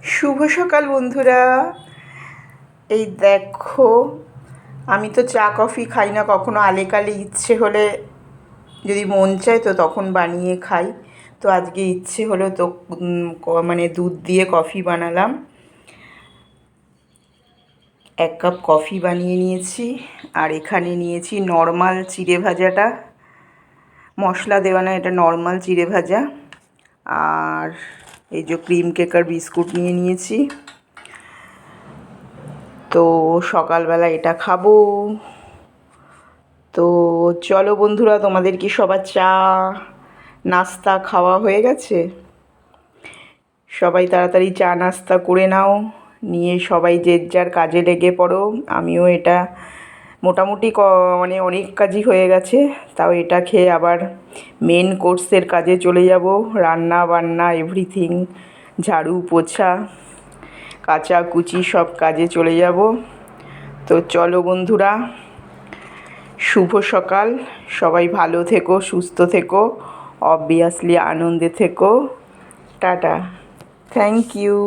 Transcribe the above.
শুভ সকাল বন্ধুরা। এই দেখো, আমি তো চা কফি খাই না কখনো, আলেকালে ইচ্ছে হলে যদি মন চায় তো তখন বানিয়ে খাই। তো আজকে ইচ্ছে হলো তো মানে দুধ দিয়ে কফি বানালাম। 1 কাপ কফি বানিয়ে নিয়েছি। আর এখানে নিয়েছি নর্মাল চিড়ে ভাজাটা, মশলা দেওয়া না, এটা নর্মাল চিড়ে ভাজা। আর এই যে ক্রিম কেকার বিস্কুট নিয়ে নিয়েছি। তো সকালবেলা এটা খাবো। তো চলো বন্ধুরা, তোমাদের কি সবার চা নাস্তা খাওয়া হয়ে গেছে? সবাই তাড়াতাড়ি চা নাস্তা করে নাও, নিয়ে সবাই যে যার কাজে লেগে পড়ো। আমিও এটা মোটামুটি মানে অনেক কাজই হয়ে গেছে, তাও এটা খেয়ে আবার মেন কোর্সের কাজে চলে যাব। রান্না বান্না এভরিথিং, ঝাড়ু পোছা কাচাকুচি সব কাজে চলে যাব। তো চলো বন্ধুরা, শুভ সকাল। সবাই ভালো থেকো, সুস্থ থেকো, অবভিয়াসলি আনন্দে থেকো। Tata, thank you.